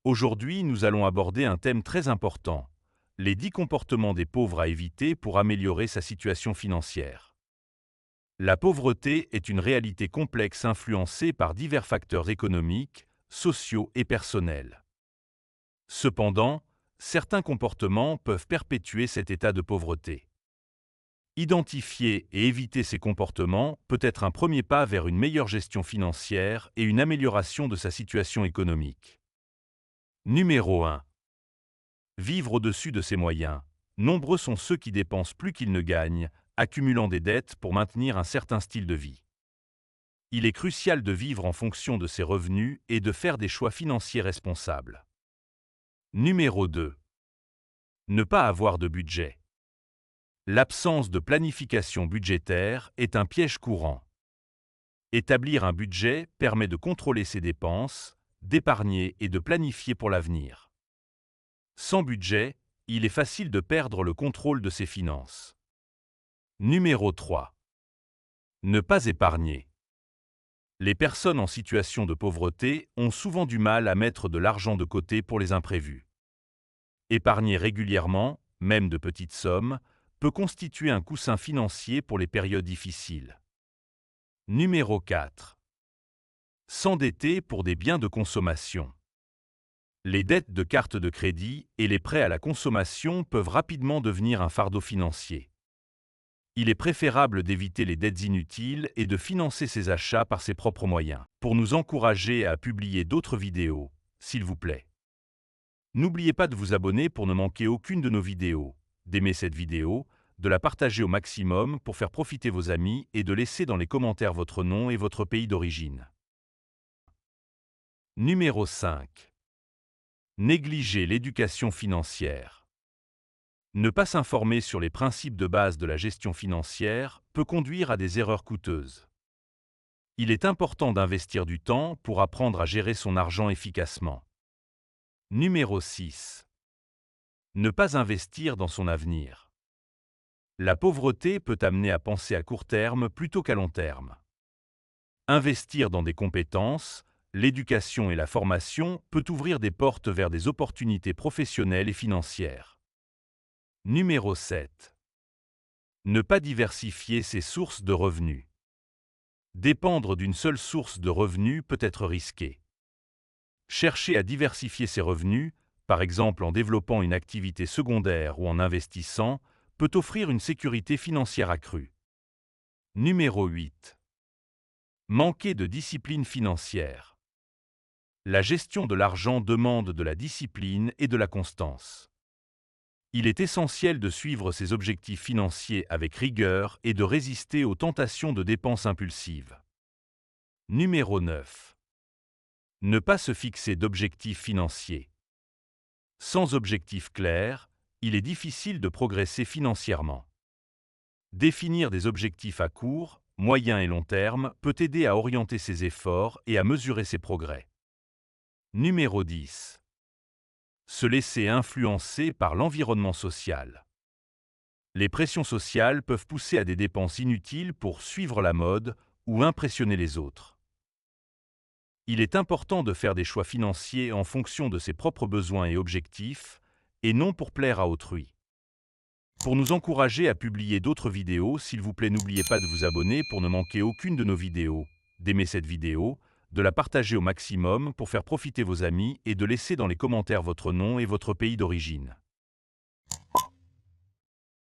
Aujourd'hui, nous allons aborder un thème très important, les 10 comportements des pauvres à éviter pour améliorer sa situation financière. La pauvreté est une réalité complexe influencée par divers facteurs économiques, sociaux et personnels. Cependant, certains comportements peuvent perpétuer cet état de pauvreté. Identifier et éviter ces comportements peut être un premier pas vers une meilleure gestion financière et une amélioration de sa situation économique. Numéro 1. Vivre au-dessus de ses moyens. Nombreux sont ceux qui dépensent plus qu'ils ne gagnent, accumulant des dettes pour maintenir un certain style de vie. Il est crucial de vivre en fonction de ses revenus et de faire des choix financiers responsables. Numéro 2. Ne pas avoir de budget. L'absence de planification budgétaire est un piège courant. Établir un budget permet de contrôler ses dépenses, d'épargner et de planifier pour l'avenir. Sans budget, il est facile de perdre le contrôle de ses finances. Numéro 3. Ne pas épargner. Les personnes en situation de pauvreté ont souvent du mal à mettre de l'argent de côté pour les imprévus. Épargner régulièrement, même de petites sommes, peut constituer un coussin financier pour les périodes difficiles. Numéro 4. S'endetter pour des biens de consommation. Les dettes de carte de crédit et les prêts à la consommation peuvent rapidement devenir un fardeau financier. Il est préférable d'éviter les dettes inutiles et de financer ses achats par ses propres moyens. Pour nous encourager à publier d'autres vidéos, s'il vous plaît, n'oubliez pas de vous abonner pour ne manquer aucune de nos vidéos, d'aimer cette vidéo, de la partager au maximum pour faire profiter vos amis et de laisser dans les commentaires votre nom et votre pays d'origine. Numéro 5. Négliger l'éducation financière. Ne pas s'informer sur les principes de base de la gestion financière peut conduire à des erreurs coûteuses. Il est important d'investir du temps pour apprendre à gérer son argent efficacement. Numéro 6. Ne pas investir dans son avenir. La pauvreté peut amener à penser à court terme plutôt qu'à long terme. Investir dans des compétences, l'éducation et la formation peut ouvrir des portes vers des opportunités professionnelles et financières. Numéro 7. Ne pas diversifier ses sources de revenus. Dépendre d'une seule source de revenus peut être risqué. Chercher à diversifier ses revenus, par exemple en développant une activité secondaire ou en investissant, peut offrir une sécurité financière accrue. Numéro 8. Manquer de discipline financière. La gestion de l'argent demande de la discipline et de la constance. Il est essentiel de suivre ses objectifs financiers avec rigueur et de résister aux tentations de dépenses impulsives. Numéro 9. Ne pas se fixer d'objectifs financiers. Sans objectif clair, il est difficile de progresser financièrement. Définir des objectifs à court, moyen et long terme peut aider à orienter ses efforts et à mesurer ses progrès. Numéro 10. Se laisser influencer par l'environnement social. Les pressions sociales peuvent pousser à des dépenses inutiles pour suivre la mode ou impressionner les autres. Il est important de faire des choix financiers en fonction de ses propres besoins et objectifs, et non pour plaire à autrui. Pour nous encourager à publier d'autres vidéos, s'il vous plaît, n'oubliez pas de vous abonner pour ne manquer aucune de nos vidéos, d'aimer cette vidéo, de la partager au maximum pour faire profiter vos amis et de laisser dans les commentaires votre nom et votre pays d'origine.